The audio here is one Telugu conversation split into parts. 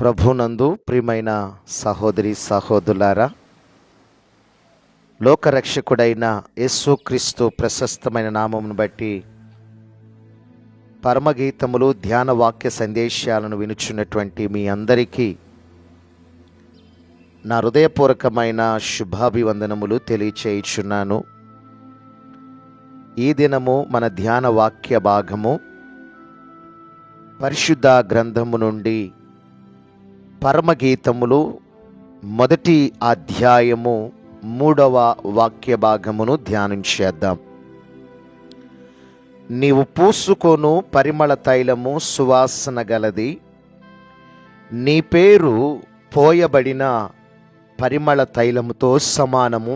ప్రభునందు ప్రియమైన సహోదరి సహోదరులారా, లోకరక్షకుడైన యేసుక్రీస్తు ప్రశస్తమైన నామమును బట్టి పరమగీతములు ధ్యాన వాక్య సందేశాలను వినుచున్నటువంటి మీ అందరికీ నా హృదయపూర్వకమైన శుభాభివందనములు తెలియచేయుచున్నాను. ఈ దినము మన ధ్యాన వాక్య భాగము పరిశుద్ధ గ్రంథము నుండి పరమగీతములు 1వ అధ్యాయము 3వ వాక్య భాగమును ధ్యానించేద్దాం. నీవు పూసుకొను పరిమళ తైలము సువాసన గలది, నీ పేరు పోయబడిన పరిమళ తైలముతో సమానము,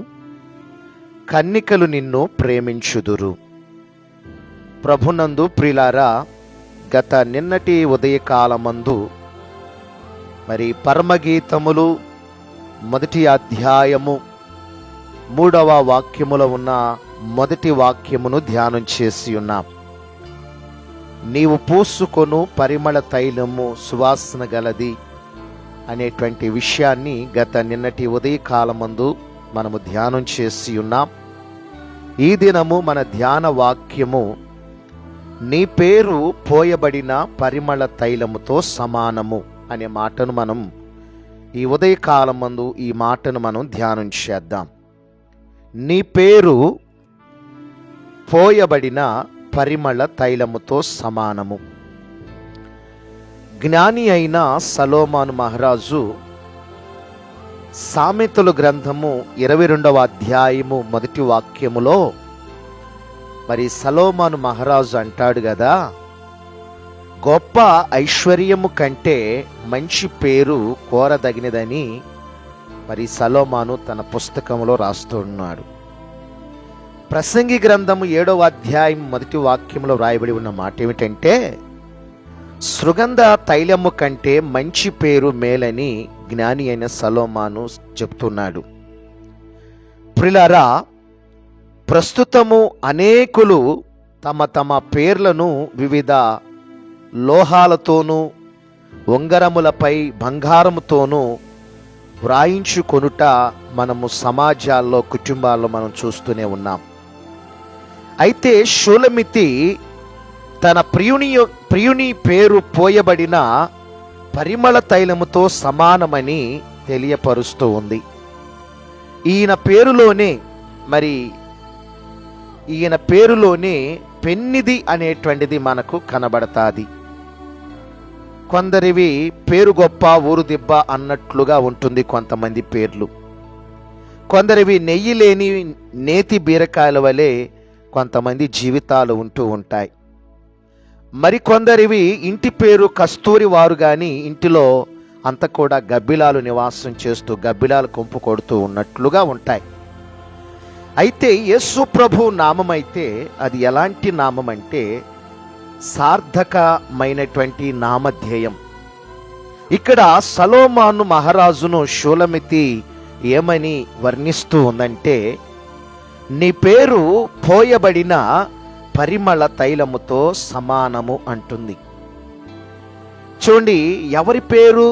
కన్నికలు నిన్ను ప్రేమించుదురు. ప్రభునందు ప్రియులారా, గత నిన్నటి ఉదయకాలమందు మరి పరమగీతములు 1వ అధ్యాయము 3వ వాక్యములో ఉన్న మొదటి వాక్యమును ధ్యానం చేసి ఉన్నాం. నీవు పూసుకొను పరిమళ తైలము సువాసన గలది అనేటువంటి విషయాన్ని గత నిన్నటి ఉదయకాలమందు మనము ధ్యానం చేసి ఉన్నాం. ఈ దినము మన ధ్యాన వాక్యము నీ పేరు పోయబడిన పరిమళ తైలముతో సమానము అనే మాటను మనం ఈ ఉదయకాలమందు ఈ మాటను మనం ధ్యానం చేద్దాం. నీ పేరు పోయబడిన పరిమళ తైలముతో సమానము. జ్ఞాని అయిన సలోమాను మహారాజు సామెతలు గ్రంథము 22వ అధ్యాయము 1వ వాక్యములో మరి సలోమాను మహారాజు అంటాడు కదా, గొప్ప ఐశ్వర్యము కంటే మంచి పేరు కోరదగినదని మరి సలోమాను తన పుస్తకంలో రాస్తున్నాడు. ప్రసంగి గ్రంథము 7వ అధ్యాయం 1వ వాక్యంలో రాయబడి ఉన్న మాట ఏమిటంటే, సుగంధ తైలము కంటే మంచి పేరు మేలని జ్ఞాని అయిన సలోమాను చెప్తున్నాడు. ప్రియులారా, ప్రస్తుతము అనేకులు తమ తమ పేర్లను వివిధ లోహాలతోనూ ఉంగరములపై బంగారముతోనూ వ్రాయించుకొనుట మనము సమాజాల్లో కుటుంబాల్లో మనం చూస్తూనే ఉన్నాం. అయితే షూలమితి తన ప్రియుని పేరు పోయబడిన పరిమళ తైలముతో సమానమని తెలియపరుస్తూ ఉంది. ఈయన పేరులోనే పెన్నిది అనేటువంటిది మనకు కనబడతాది. కొందరివి పేరు గొప్ప ఊరు దిబ్బ అన్నట్లుగా ఉంటుంది కొంతమంది పేర్లు. కొందరివి నెయ్యి లేని నేతి బీరకాయల వలె కొంతమంది జీవితాలు ఉంటూ ఉంటాయి. మరికొందరివి ఇంటి పేరు కస్తూరి వారు గాని ఇంటిలో అంత కూడా గబ్బిలాలు నివాసం చేస్తూ గబ్బిలాలు కొంపు కొడుతూ ఉన్నట్లుగా ఉంటాయి. అయితే యేసు ప్రభు నామమైతే అది ఎలాంటి నామం అంటే సార్థకమైనటువంటి నామధేయం. ఇక్కడ సలోమాను మహారాజును షూలమితి ఏమని వర్ణిస్తూ ఉందంటే, నీ పేరు పోయబడిన పరిమళ తైలముతో సమానము అంటుంది. చూడండి, ఎవరి పేరు?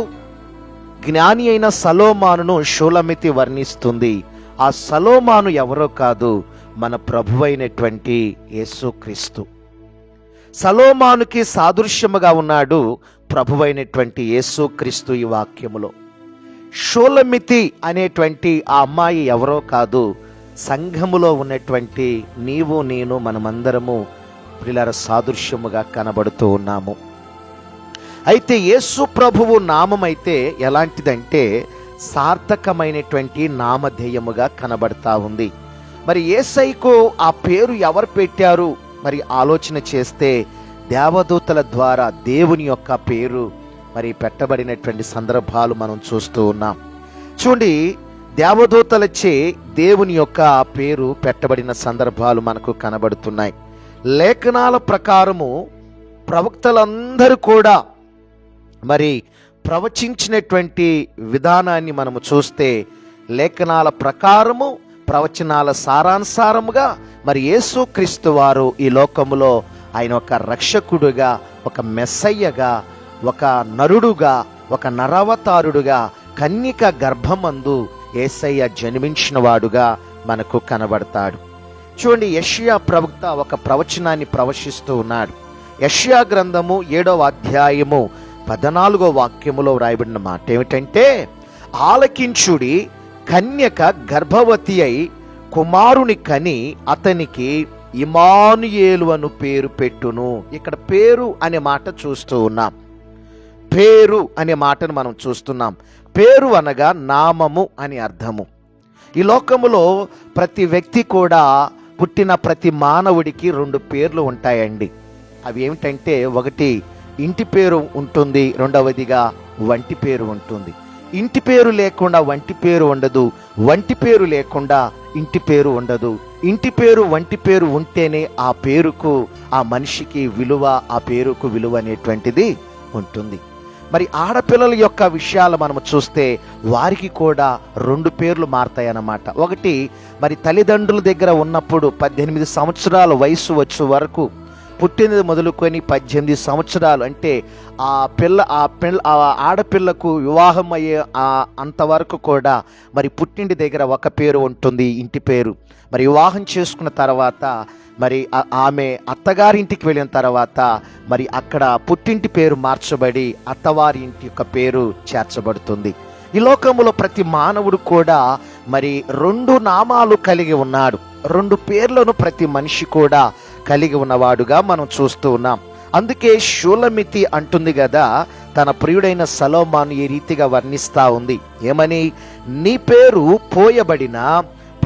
జ్ఞాని అయిన సలోమానును షూలమితి వర్ణిస్తుంది. ఆ సలోమాను ఎవరో కాదు, మన ప్రభువైనటువంటి యేసుక్రీస్తు. సలోమానుకి సాదృశ్యముగా ఉన్నాడు ప్రభువైనటువంటి యేసుక్రీస్తు ఈ వాక్యములో. షూలమితి అనేటువంటి ఆ అమ్మాయి ఎవరో కాదు, సంఘములో ఉన్నటువంటి నీవు నేను మనమందరము ప్రియులారా సాదృశ్యముగా కనబడుతూ ఉన్నాము. అయితే యేసు ప్రభువు నామం అయితే ఎలాంటిదంటే సార్థకమైనటువంటి నామధేయముగా కనబడతా ఉంది. మరి యేసయ్యకు ఆ పేరు ఎవరు పెట్టారు? మరి ఆలోచన చేస్తే దేవదూతల ద్వారా దేవుని యొక్క పేరు మరి పెట్టబడినటువంటి సందర్భాలు మనం చూస్తూ ఉన్నాం. చూడండి, దేవదూతలచే దేవుని యొక్క పేరు పెట్టబడిన సందర్భాలు మనకు కనబడుతున్నాయి. లేఖనాల ప్రకారము ప్రవక్తలందరూ కూడా మరి ప్రవచించినటువంటి విధానాన్ని మనము చూస్తే లేఖనాల ప్రకారము ప్రవచనాల సారానుసారముగా మరి యేసుక్రీస్తు వారు ఈ లోకములో ఆయన ఒక రక్షకుడుగా, ఒక మెస్సయ్యగా, ఒక నరుడుగా, ఒక నరావతారుడుగా కన్యక గర్భమందు యేసయ్య జన్మించిన వాడుగా మనకు కనబడతాడు. చూడండి, యెషయా ప్రవక్త ఒక ప్రవచనాన్ని ప్రవచిస్తూ ఉన్నాడు. యెషయా గ్రంథము 7వ అధ్యాయము 14వ వాక్యములో వ్రాయబడిన మాట ఏమిటంటే, ఆలకించుడి, కన్యక గర్భవతి అయి కుమారుని కని అతనికి ఇమ్మానుయేలు అను పేరు పెట్టును. ఇక్కడ పేరు అనే మాట చూస్తూ ఉన్నాం. పేరు అనే మాటను మనం చూస్తున్నాం. పేరు అనగా నామము అని అర్థము. ఈ లోకములో ప్రతి వ్యక్తి కూడా, పుట్టిన ప్రతి మానవుడికి 2 పేర్లు ఉంటాయండి. అవి ఏమిటంటే, ఒకటి ఇంటి పేరు ఉంటుంది, రెండవదిగా వంటి పేరు ఉంటుంది. ఇంటి పేరు లేకుండా వంటి పేరు ఉండదు, వంటి పేరు లేకుండా ఇంటి పేరు ఉండదు. ఇంటి పేరు వంటి పేరు ఉంటేనే ఆ పేరుకు, ఆ మనిషికి విలువ, ఆ పేరుకు విలువ అనేటువంటిది ఉంటుంది. మరి ఆడపిల్లల యొక్క విషయాలు మనం చూస్తే వారికి కూడా 2 పేర్లు మారతాయన్నమాట. ఒకటి, మరి తల్లిదండ్రుల దగ్గర ఉన్నప్పుడు 18 సంవత్సరాల వయసు వచ్చే వరకు, పుట్టినది మొదలుకొని 18 సంవత్సరాలు అంటే ఆ ఆడపిల్లకు వివాహం అయ్యే అంతవరకు కూడా మరి పుట్టింటి దగ్గర ఒక పేరు ఉంటుంది, ఇంటి పేరు. మరి వివాహం చేసుకున్న తర్వాత మరి ఆమె అత్తగారింటికి వెళ్ళిన తర్వాత మరి అక్కడ పుట్టింటి పేరు మార్చబడి అత్తవారి ఇంటి యొక్క పేరు చేర్చబడుతుంది. ఈ లోకములో ప్రతి మానవుడు కూడా మరి 2 నామాలు కలిగి ఉన్నాడు. 2 పేర్లను ప్రతి మనిషి కూడా కలిగి ఉన్నవాడుగా మనం చూస్తూ ఉన్నాం. అందుకే షూలమితి అంటుంది కదా, తన ప్రియుడైన సలోమాను ఈ రీతిగా వర్ణిస్తా ఉంది. ఏమని? నీ పేరు పోయబడిన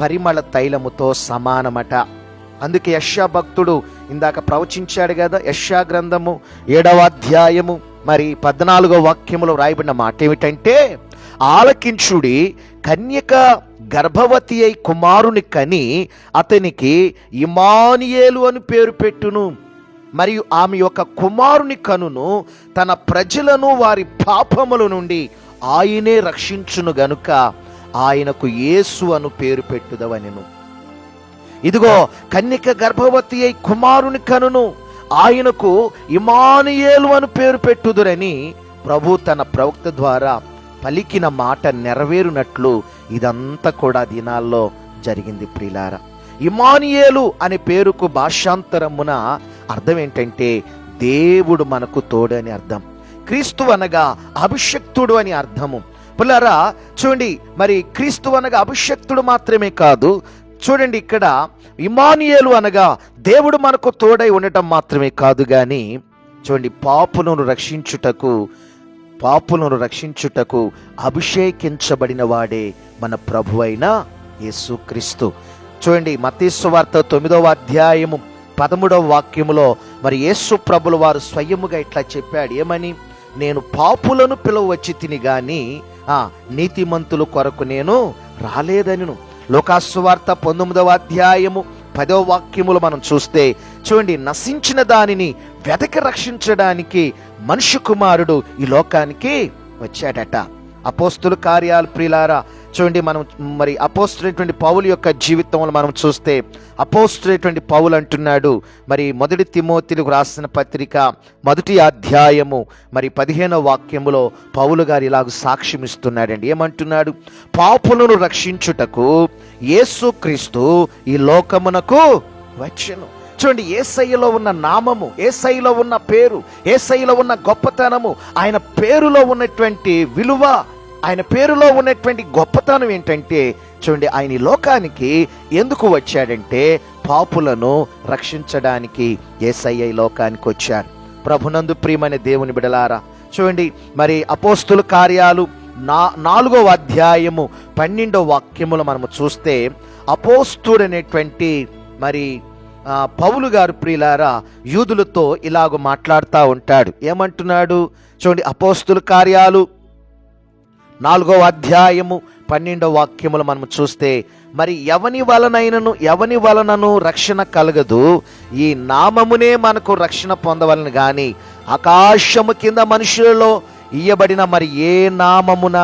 పరిమళ తైలముతో సమానమట. అందుకే యెషయా భక్తుడు ఇందాక ప్రవచించాడు కదా, యెషయా గ్రంథము 7వ అధ్యాయము మరి 14వ వాక్యములో రాయబడిన మాట ఏమిటంటే, ఆలకించుడి, కన్యక గర్భవతి అయి కుమారుని కని అతనికి ఇమ్మానుయేలు అని పేరు పెట్టును. మరియు ఆమె యొక్క కుమారుని కనును, తన ప్రజలను వారి పాపముల నుండి ఆయనే రక్షించును గనుక ఆయనకు యేసు అను పేరు పెట్టుదవనెను. ఇదిగో, కన్యక గర్భవతి అయి కుమారుని కనును, ఆయనకు ఇమ్మానుయేలు అని పేరు పెట్టుదురని ప్రభు తన ప్రవక్త ద్వారా పలికిన మాట నెరవేరునట్లు ఇదంతా కూడా దినాల్లో జరిగింది. ప్రియులారా, ఇమ్మానుయేలు అనే పేరుకు భాషాంతరమున అర్థం ఏంటంటే దేవుడు మనకు తోడు అని అర్థం. క్రీస్తు అనగా అభిషక్తుడు అని అర్థము. పిల్లారా చూడండి, మరి క్రీస్తు అనగా అభిషక్తుడు మాత్రమే కాదు, చూడండి ఇక్కడ ఇమ్మానుయేలు అనగా దేవుడు మనకు తోడై ఉండటం మాత్రమే కాదు గాని, చూడండి, పాపులను రక్షించుటకు అభిషేకించబడిన వాడే మన ప్రభువైన యేసుక్రీస్తు. చూడండి, మత్తయి సువార్త 9వ అధ్యాయము 13వ వాక్యములో మరి యేసు ప్రభుల వారు స్వయముగా ఇట్లా చెప్పాడు. ఏమని? నేను పాపులను పిలువచ్చి తిని గాని నీతిమంతుల కొరకు నేను రాలేదనిను. లూకాసు వార్త 19వ అధ్యాయము 10వ వాక్యములు మనం చూస్తే చూడండి, నశించిన దానిని వెతకి రక్షించడానికి మనుష్య కుమారుడు ఈ లోకానికి వచ్చాడట. అపోస్తుల కార్యాలు ప్రియులారా చూడండి, మనం మరి అపోస్తులైనటువంటి పౌలు యొక్క జీవితంలో మనం చూస్తే అపోస్తులైనటువంటి పౌలు అంటున్నాడు, మరి 1 తిమోతిలకు రాసిన పత్రిక 1వ అధ్యాయము మరి 15వ వాక్యములో పౌలు గారు ఇలాగ సాక్ష్యం ఇస్తున్నాడండి. ఏమంటున్నాడు? పాపులను రక్షించుటకు యేసుక్రీస్తు ఈ లోకమునకు వచ్చెను. చూడండి, యేసయ్యలో ఉన్న నామము, యేసయ్యలో ఉన్న పేరు, యేసయ్యలో ఉన్న గొప్పతనము, ఆయన పేరులో ఉన్నటువంటి విలువ, ఆయన పేరులో ఉన్నటువంటి గొప్పతనం ఏంటంటే, చూడండి, ఆయన ఈ లోకానికి ఎందుకు వచ్చాడంటే పాపులను రక్షించడానికి యేసయ్య ఈ లోకానికి వచ్చాడు. ప్రభునందు ప్రియమైన దేవుని బిడలారా చూడండి, మరి అపోస్తుల కార్యాలు 4వ అధ్యాయము 12వ వాక్యములు మనము చూస్తే అపోస్తుడనేటువంటి మరి పౌలు గారు ప్రియులారా యూదులతో ఇలాగ మాట్లాడుతూ ఉంటాడు. ఏమంటున్నాడు? చూడండి, అపోస్తుల కార్యాలు 4వ అధ్యాయము 12వ వాక్యములు మనం చూస్తే, మరి ఎవని వలనను రక్షణ కలగదు, ఈ నామమునే మనకు రక్షణ పొందవలను గాని ఆకాశము కింద మనుషులలో ఇయ్యబడిన మరి ఏ నామమున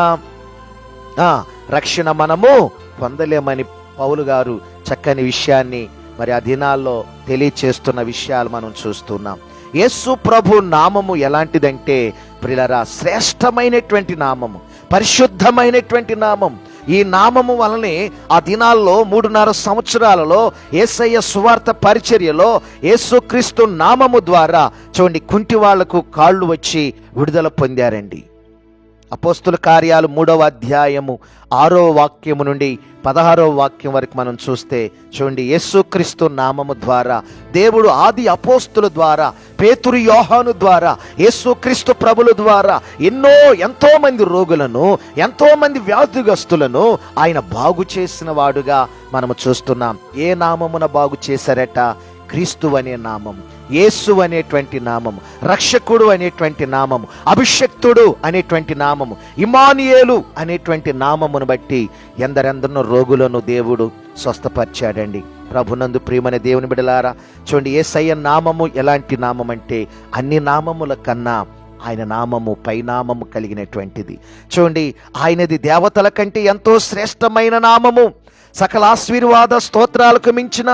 రక్షణ మనము పొందలేమని పౌలు గారు చక్కని విషయాన్ని మరి ఆ దినాల్లో తెలియచేస్తున్న విషయాలు మనం చూస్తున్నాం. యేసు ప్రభు నామము ఎలాంటిదంటే ప్రియులారా, శ్రేష్టమైనటువంటి నామము, పరిశుద్ధమైనటువంటి నామం. ఈ నామము వలనే ఆ దినాల్లో 3.5 సంవత్సరాలలో యేసయ్య సువార్త పరిచర్యలో యేసుక్రీస్తు నామము ద్వారా చూడండి కుంటి వాళ్లకు కాళ్ళు వచ్చి విడుదల పొందారండి. అపోస్తుల కార్యాలు 3వ అధ్యాయము 6వ వాక్యము నుండి 16వ వాక్యం వరకు మనం చూస్తే చూడండి, యేసుక్రీస్తు నామము ద్వారా దేవుడు ఆది అపోస్తుల ద్వారా, పేతురు యోహాను ద్వారా, యేసుక్రీస్తు ప్రభుల ద్వారా ఎంతో మంది రోగులను, ఎంతో మంది వ్యాధిగ్రస్తులను ఆయన బాగు చేసిన వాడుగా మనము చూస్తున్నాం. ఏ నామమున బాగు చేశారట? క్రీస్తు అనే నామం, యేసు అనేటువంటి నామము, రక్షకుడు అనేటువంటి నామము, అభిషక్తుడు అనేటువంటి నామము, ఇమానుయేలు అనేటువంటి నామమును బట్టి ఎందరెందరినో రోగులను దేవుడు స్వస్థపరిచాడండి. ప్రభునందు ప్రియమైన దేవుని బిడ్డలారా, చూడండి యేసయ్య నామము ఎలాంటి నామం అంటే అన్ని నామముల కన్నా ఆయన నామము పైనామము కలిగినటువంటిది. చూడండి, ఆయనది దేవతల కంటే ఎంతో శ్రేష్టమైన నామము, సకల ఆశీర్వాద స్తోత్రాలకు మించిన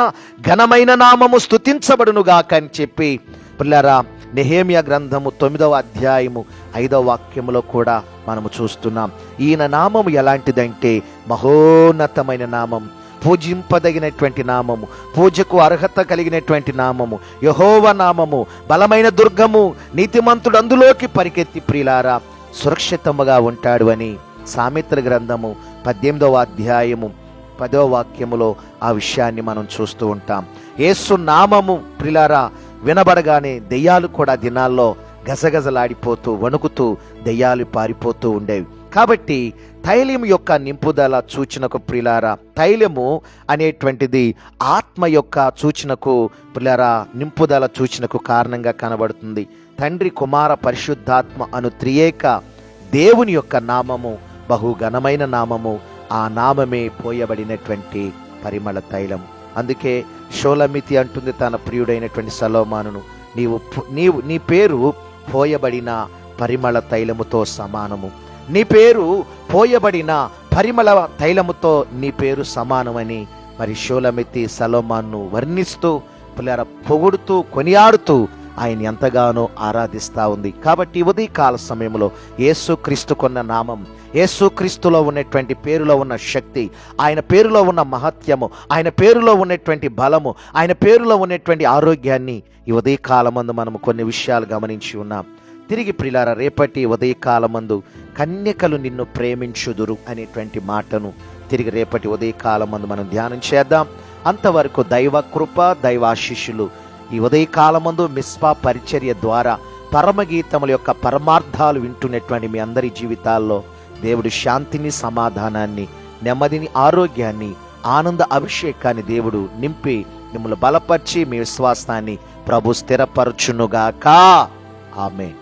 ఘనమైన నామము స్తుతించబడునుగాక అని చెప్పి పిల్లరా నెహెమ్యా గ్రంథము 9వ అధ్యాయము 5వ వాక్యములో కూడా మనము చూస్తున్నాం. ఈయన నామము ఎలాంటిదంటే మహోన్నతమైన నామం, పూజింపదగినటువంటి నామము, పూజకు అర్హత కలిగినటువంటి నామము, యెహోవా నామము, బలమైన దుర్గము, నీతిమంతుడు అందులోకి పరిగెత్తి ప్రియులారా సురక్షితముగా ఉంటాడు అని సామెతల గ్రంథము 18వ అధ్యాయము 10వ వాక్యములో ఆ విషయాన్ని మనం చూస్తూ ఉంటాం. యేసు నామము ప్రియులారా వినబడగానే దెయ్యాలు కూడా దినాల్లో గజగజలాడిపోతూ వణుకుతూ దెయ్యాలు పారిపోతూ ఉండేవి. కాబట్టి తైలము యొక్క నింపుదల సూచనకు ప్రియులారా, తైలము అనేటువంటిది ఆత్మ యొక్క సూచనకు ప్రియులారా, నింపుదల సూచనకు కారణంగా కనబడుతుంది. తండ్రి, కుమార, పరిశుద్ధాత్మ అను త్రియేక దేవుని యొక్క నామము బహు ఘనమైన నామము. ఆ నామమే పోయబడినటువంటి పరిమళ తైలం. అందుకే షోలమితి అంటుంది తన ప్రియుడైనటువంటి సలోమానును, నీ పేరు పోయబడిన పరిమళ తైలముతో సమానము, నీ పేరు పోయబడిన పరిమళ తైలముతో నీ పేరు సమానమని మరి షోలమితి సలోమాన్ను వర్ణిస్తూ పిల్లల పొగుడుతూ కొనియాడుతూ ఆయన ఎంతగానో ఆరాధిస్తూ ఉంది. కాబట్టి ఉదయకాల సమయంలో యేసుక్రీస్తుకున్న నామం, యేసుక్రీస్తులో ఉన్నటువంటి పేరులో ఉన్న శక్తి, ఆయన పేరులో ఉన్న మహత్యము, ఆయన పేరులో ఉన్నటువంటి బలము, ఆయన పేరులో ఉన్నటువంటి ఆరోగ్యాన్ని ఈ ఉదయకాలమందు మనము కొన్ని విషయాలు గమనించి ఉన్నాం. తిరిగి ప్రియులారా, రేపటి ఉదయకాలమందు కన్యకలు నిన్ను ప్రేమించుదురు అనేటువంటి మాటను తిరిగి రేపటి ఉదయకాలమందు మనం ధ్యానం చేద్దాం. అంతవరకు దైవ కృప, దైవాశీస్సులు ఈ ఉదయకాలమందు మిస్పా పరిచర్య ద్వారా పరమగీతముల యొక్క పరమార్థాలు వింటున్నటువంటి మీ అందరి జీవితాల్లో దేవుడు శాంతిని, సమాధానాన్ని, నెమ్మదిని, ఆరోగ్యాన్ని, ఆనంద అభిషేకాన్ని దేవుడు నింపి మిమ్మల్ని బలపరిచి మీ విశ్వాసాన్ని ప్రభు స్థిరపరచునుగాక. ఆమేన్.